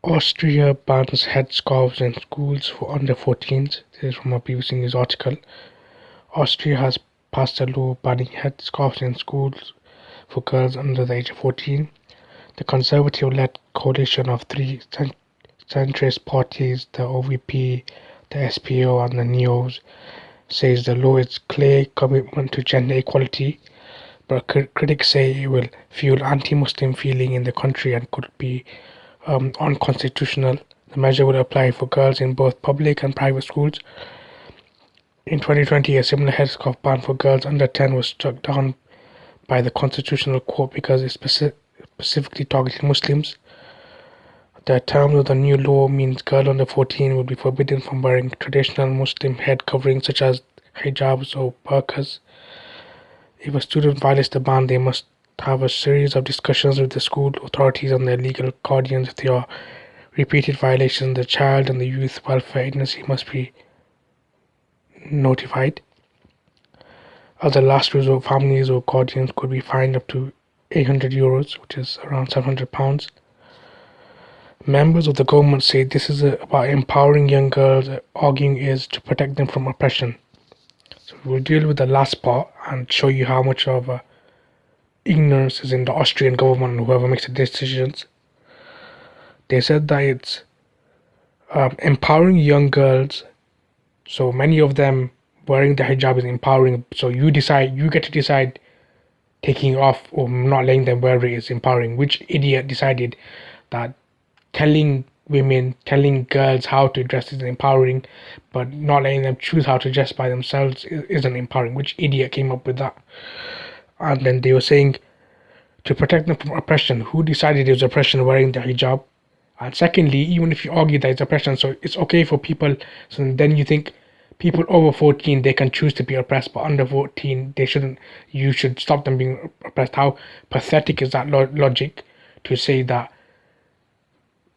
Austria bans headscarves in schools for under 14s. This is from a BBC News article. Austria has passed a law banning headscarves in schools for girls under the age of 14. The Conservative-led coalition of three centrist parties, the OVP, the SPO and the NEOs, says the law is a clear commitment to gender equality, but critics say it will fuel anti-Muslim feeling in the country and could be unconstitutional. The measure will apply for girls in both public and private schools. In 2020, a similar headscarf ban for girls under 10 was struck down by the Constitutional Court because it specifically targeted Muslims. The terms of the new law means girls under 14 will be forbidden from wearing traditional Muslim head coverings such as hijabs or burqas. If a student violates the ban, they must have a series of discussions with the school authorities and their legal guardians. If there are repeated violations, the child and the youth welfare agency must be notified. As a last resort, families or guardians could be fined up to €800, which is around £700. Members of the government say this is about empowering young girls, arguing is to protect them from oppression. So we'll deal with the last part and show you how much of ignorance is in the Austrian government and whoever makes the decisions. They said that it's empowering young girls, so many of them wearing the hijab is empowering. So you get to decide taking off or not letting them wear it is empowering. Which idiot decided that telling girls how to dress is empowering, but not letting them choose how to dress by themselves isn't empowering? Which idiot came up with that? And then they were saying to protect them from oppression. Who decided it was oppression wearing the hijab? And secondly, even if you argue that it's oppression, so it's okay for people, so then you think people over 14 they can choose to be oppressed, but under 14 they shouldn't. You should stop them being oppressed. How pathetic is that logic to say that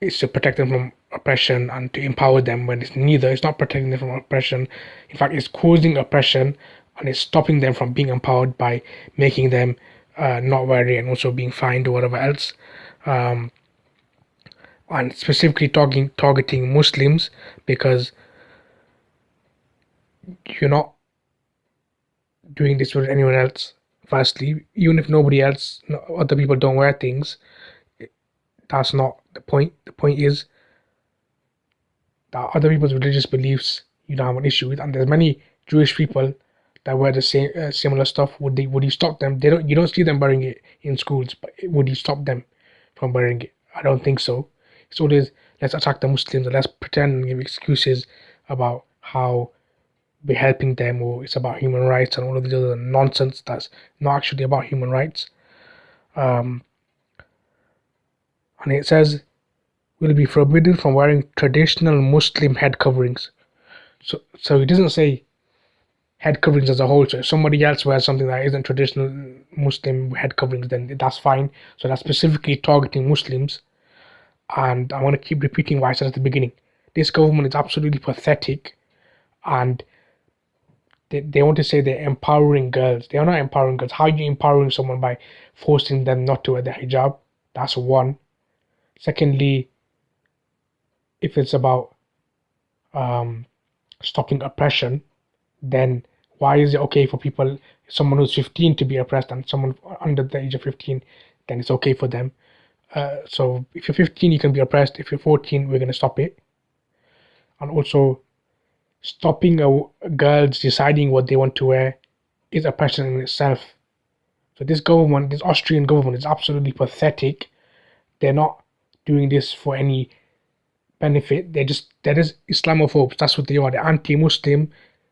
it's to protect them from oppression and to empower them when it's neither? It's not protecting them from oppression. In fact, it's causing oppression and it's stopping them from being empowered by making them not wear it and also being fined or whatever else. And specifically targeting Muslims because you're not doing this with anyone else. Firstly, even if nobody else, other people don't wear things, that's not the point. The point is that other people's religious beliefs you don't have an issue with, and there's many Jewish people that wear the same similar stuff. Would you stop them? You don't see them wearing it in schools, but would you stop them from wearing it? I don't think so. It's always let's attack the Muslims and let's pretend and give excuses about how we're helping them or it's about human rights and all of these other nonsense that's not actually about human rights. And it says will be forbidden from wearing traditional Muslim head coverings. So it doesn't say head coverings as a whole. So if somebody else wears something that isn't traditional Muslim head coverings, then that's fine. So that's specifically targeting Muslims. And I want to keep repeating what I said at the beginning. This government is absolutely pathetic, and they want to say they're empowering girls. They are not empowering girls. How are you empowering someone by forcing them not to wear the hijab? That's one. Secondly, if it's about stopping oppression, then why is it okay for someone who's 15 to be oppressed and someone under the age of 15, then it's okay for them? So if you're 15, you can be oppressed. If you're 14, we're going to stop it. And also, stopping girls deciding what they want to wear is oppression in itself. So this Austrian government is absolutely pathetic. They're not doing this for any benefit. They're just Islamophobes. That's what they are. They're anti-Muslim,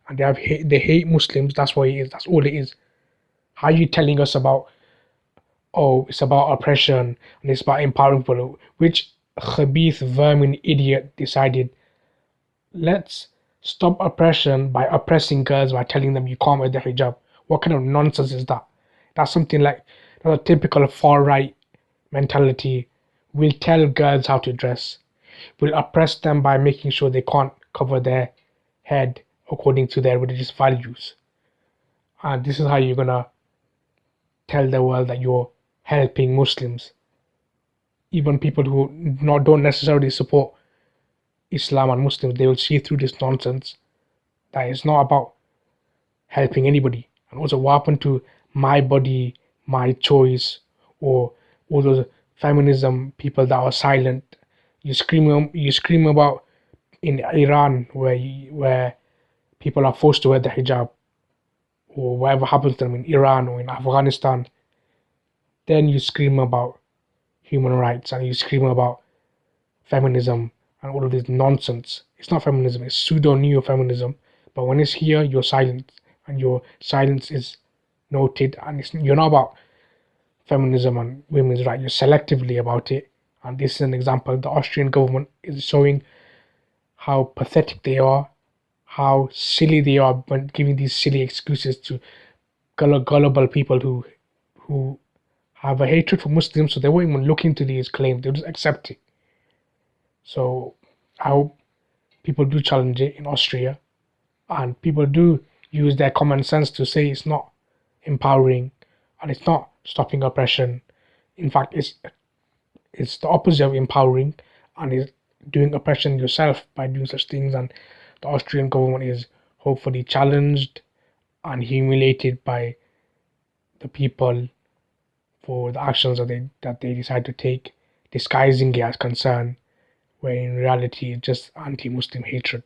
and they hate Muslims. That's what it is. That's all it is. How are you telling us about? Oh, it's about oppression and it's about empowering people? Which khabith vermin idiot decided let's stop oppression by oppressing girls by telling them you can't wear the hijab? What kind of nonsense is that? That's something like that's a typical far right mentality. We'll tell girls how to dress. We'll oppress them by making sure they can't cover their head according to their religious values. And this is how you're gonna tell the world that you're helping Muslims. even people who don't necessarily support Islam and Muslims, they will see through this nonsense that it's not about helping anybody. And also, what happened to my body, my choice, or all those feminism people that are silent? You scream about in Iran where people are forced to wear the hijab, or whatever happens to them in Iran or in Afghanistan. Then you scream about human rights and you scream about feminism and all of this nonsense. It's not feminism, it's pseudo neo feminism. But when it's here, you're silent, and your silence is noted, and you're not about feminism and women's rights, you're selectively about it. And this is an example. The Austrian government is showing how pathetic they are, how silly they are when giving these silly excuses to gullible people who have a hatred for Muslims, so they won't even look into these claims, they'll just accept it. So I hope people do challenge it in Austria, and people do use their common sense to say it's not empowering and it's not stopping oppression. In fact, it's the opposite of empowering, and is doing oppression yourself by doing such things. And the Austrian government is hopefully challenged and humiliated by the people for the actions that they decide to take, disguising it as concern, where in reality it's just anti-Muslim hatred.